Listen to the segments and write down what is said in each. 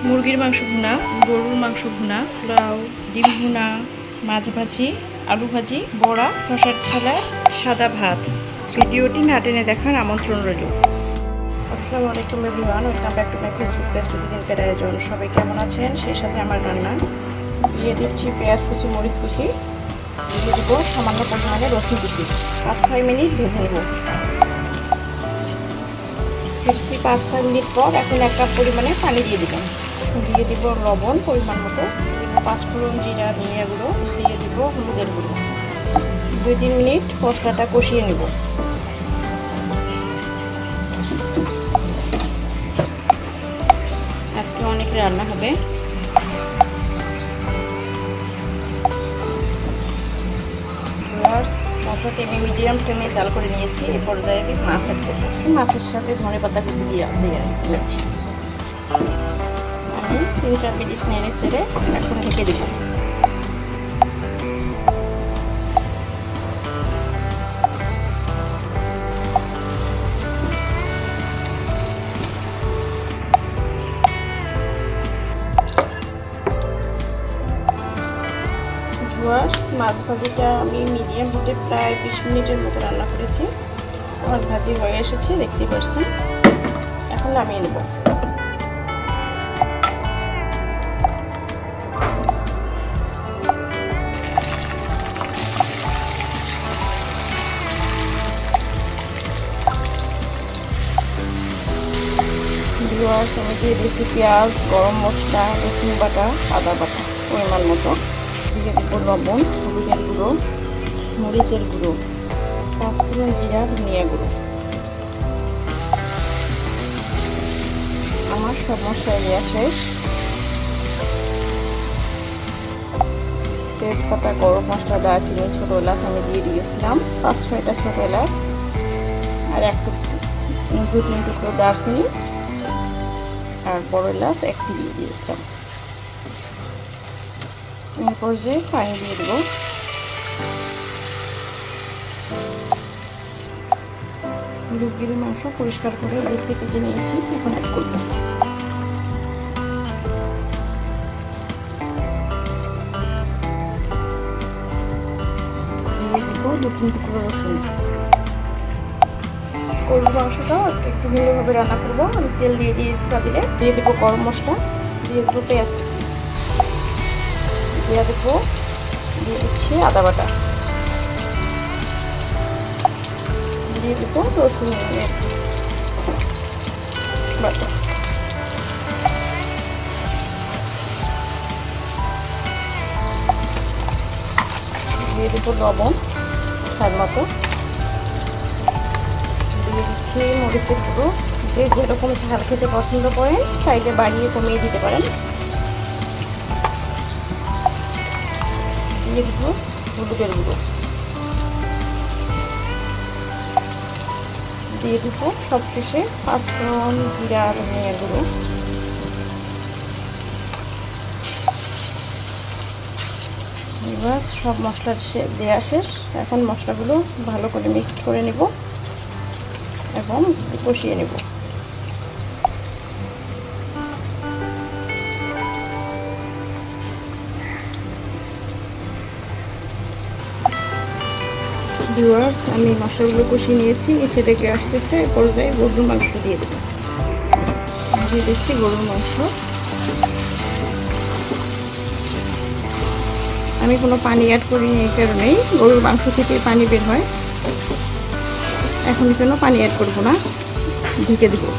মুরগির মাংস ভুনা, গরুর মাংস ভুনা, পোলাও, ডিম ভুনা, মাছ ভাজি, আলু ভাজি, বড়া, শসার ছালা, সাদা ভাত। ভিডিওটি না টেনে দেখার আমন্ত্রণ রইল। আসসালামু আলাইকুম everyone, welcome back to my Facebook page প্রতিদিনকার আয়োজন। সবাই কেমন আছেন? সেই সাথে আমার রান্না দিয়ে দিচ্ছি পেঁয়াজ কুচি, মরিচ কুচি, দিয়ে দেবো সামান্য পরিমাণে রসুন কুচি। 5-6 মিনিট ভেজে নেব। ফিরছি 5-6 মিনিট পর। এখন 1 কাপ পরিমাণে পানি দিয়ে দিলাম। দিয়ে দিব লবণ পরিমাণ মতো, দিব পাঁচফোড়ন, জিরা, ধনিয়া গুঁড়ো, দিয়ে দিব হলুদের গুঁড়ো। 2-3 মিনিট মশলাটা কষিয়ে নেব। আজকে অনেক রান্না হবে। মশলাটা আমি মিডিয়াম ফ্লেমে জাল করে নিয়েছি। এই পর্যায়ে মাছ অ্যাড করব। মাছের সাথে ধনেপাতা কুচি দিয়ে দিয়েছি। আমি 3-4 মিনিট নেড়ে চেড়ে এখন ঢেকে দেব। মাছ ভাজিটা আমি মিডিয়াম হিটে প্রায় 20 মিনিটের মতো রান্না করেছি। আমার ভাজি হয়ে এসেছে, দেখতে পাচ্ছেন। এখন নামিয়ে নেব। আমি দিয়ে দিয়েছি পেঁয়াজ, গরম মশলা, রসুন বাটা, আদা বাটা পরিমাণ মতো। দিয়ে দেবো লবণ, হলুদের গুঁড়ো, মরিচের গুঁড়ো, পাঁচফোড়ন, জিরা, ধনিয়া গুঁড়ো। আমার সব মশলা দেওয়া শেষ। তেজপাতা, গরম মশলা, দারচিনি, ছোটো এলাচ আমি দিয়ে দিয়েছিলাম 5-6টা ছোটো এলাচ, আর 2-3 টুকরো দারচিনি, আর বড় এলাচ 1টি দিয়ে দিয়েছিলাম। এরপর যে পানি দিয়ে দেবো। মুরগির মাংস পরিষ্কার করে বেছে কেটে নিয়েছি, এখন অ্যাড করব। দিয়ে দেবো 2-3 টুকরো রসুন। গরুর মাংসটাও আজকে একটু ভিন্নভাবে রান্না করবো। আমি তেল দিয়ে দিয়েছি পাতিলে। দিয়ে দেবো গরম মশলা, দিয়ে দেবো পেঁয়াজ কুচি, দিয়ে দিচ্ছি আদা বাটা, দিয়ে দেবো রসুন বাটা, দিয়ে দেবো লবণ স্বাদ মতো, দিয়ে দিচ্ছি মরিচের গুঁড়ো। যে যেরকম ঝাল খেতে পছন্দ করেন চাইলে বাড়িয়ে কমিয়ে দিতে পারেন। দিয়ে দেবো হলুদের গুঁড়ো, দিয়ে দেবো সবশেষে পাঁচফোড়ন, জিরা, ধনিয়া গুঁড়ো। এবার সব মশলা দেওয়া শেষ। এখন মশলাগুলো ভালো করে মিক্সড করে নেব এবং কষিয়ে নেব। ভিউয়ার্স, আমি মশলাগুলো কষিয়ে নিয়েছি। এসে ডেকে আসতেছে। এ পর্যায়ে গরুর মাংস দিয়ে দেবো। দিয়ে দিচ্ছি গরুর মাংস। আমি কোনো পানি অ্যাড করিনি, এই কারণেই গরুর মাংস থেকে পানি বের হয়। এখন কোনো পানি অ্যাড করবো না, ঢেকে দেবো।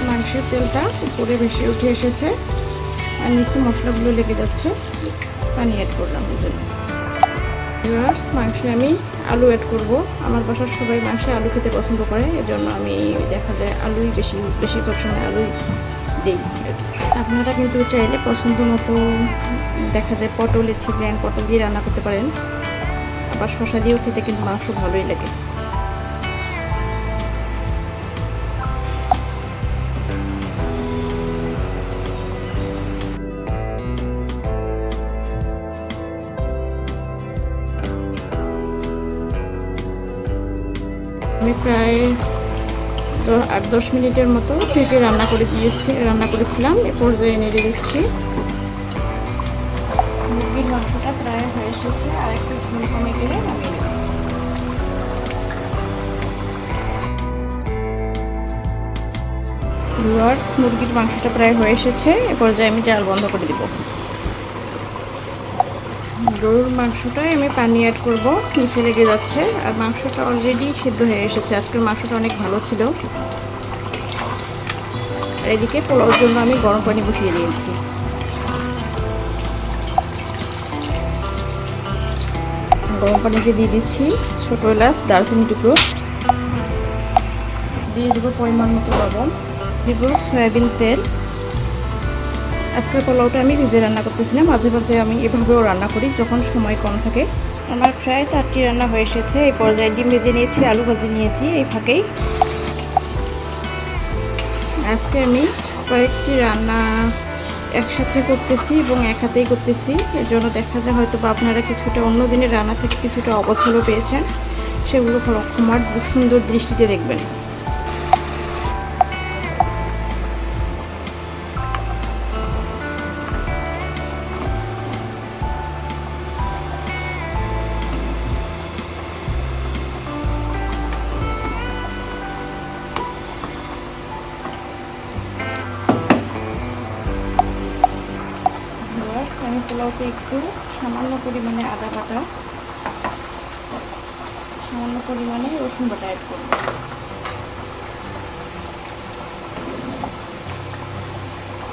মাংসের তেলটা উপরে ভেসে উঠে এসেছে। আর নিচে মশলাগুলো লেগে যাচ্ছে, পানি অ্যাড করলাম এই জন্য। ভিউয়ার্স, মাংসে আমি আলু অ্যাড করব। আমার বাসার সবাই মাংসে আলু খেতে পছন্দ করে, এজন্য আমি দেখা যায় আলুই বেশিরভাগ সময় আলুই দিই। আপনারা কিন্তু চাইলে পছন্দ মতো দেখা যায় পটল ইচ্ছে পটল দিয়ে রান্না করতে পারেন, আবার শসা দিয়েও খেতে কিন্তু মাংস ভালোই লাগে। আমি প্রায় 8-10 মিনিটের মতো থেকে রান্না করেছিলাম। এ পর্যায়ে নেড়ে দিচ্ছি। মুরগির মাংসটা প্রায় হয়ে এসেছে, আর একটু ঝোল কমে গেলে নামিয়ে নেব। ভিউয়ার্স, মুরগির মাংসটা প্রায় হয়ে এসেছে, এ পর্যায়ে আমি জাল বন্ধ করে দিব। গরুর মাংসটায় আমি পানি অ্যাড করব, নিচে লেগে যাচ্ছে। আর মাংসটা অলরেডি সিদ্ধ হয়ে এসেছে, আজকের মাংসটা অনেক ভালো ছিল। আর এদিকে পোলাওর জন্য আমি গরম পানি বসিয়ে দিয়েছি। গরম পানিতে দিয়ে দিচ্ছি ছোটো এলাচ, দারচিনি টুকরো, দিয়ে দেবো পরিমাণ মতো লবণ, দিব সয়াবিন তেল। আজকের পোলাওটা আমি ভেজে রান্না করতেছিলাম, মাঝে মাঝে আমি এভাবেও রান্না করি যখন সময় কম থাকে। আমার প্রায় 4টি রান্না হয়ে এসেছে। এই পর্যায়ে ডিম ভেজে নিয়েছি, আলু ভাজি নিয়েছি এই ফাঁকেই। আজকে আমি কয়েকটি রান্না একসাথে করতেছি এবং এক হাতেই করতেছি, এর জন্য দেখা যায় হয়তো বা আপনারা কিছুটা অন্য দিনের রান্না থেকে কিছুটা অবছলও পেয়েছেন, সেগুলো ক্ষমার সুন্দর দৃষ্টিতে দেখবেন। আমি পোলাওতে একটু সামান্য পরিমাণে আদা বাটা, সামান্য পরিমাণে রসুন বাটা অ্যাড করব।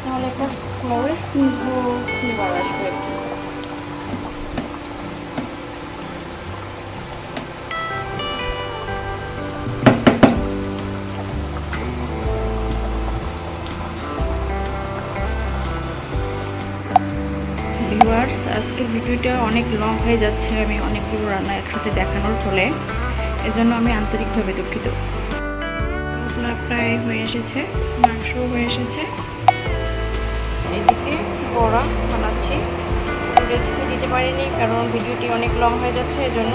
তাহলে একটা পোলাওয়ের সুন্দর ফ্লেভার আসবে। ভিউয়ার্স, আজকের ভিডিওটা অনেক লং হয়ে যাচ্ছে, আমি অনেকগুলো রান্না একসাথে দেখানোর ফলে, এজন্য আমি আন্তরিকভাবে দুঃখিত। মশলা প্রায় হয়ে এসেছে, মাংসও হয়ে এসেছে। এদিকে বড়া বানাচ্ছি, রেসিপি দিতে পারিনি কারণ ভিডিওটি অনেক লং হয়ে যাচ্ছে, এজন্য।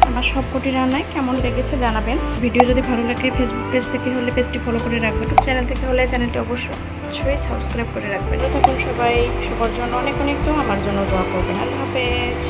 আমার সবকটি রান্নায় কেমন লেগেছে জানাবেন। ভিডিও যদি ভালো লাগে ফেসবুক পেজ থেকে হলে পেজটি ফলো করে রাখবেন, ইউটিউব চ্যানেল থেকে হলে চ্যানেলটি অবশ্যই সাবস্ক্রাইব করে রাখবেন। তখন সবাই সবার জন্য অনেক অনেক দোয়া, আমার জন্য দোয়া করবেন। আল্লাহ হাফেজ।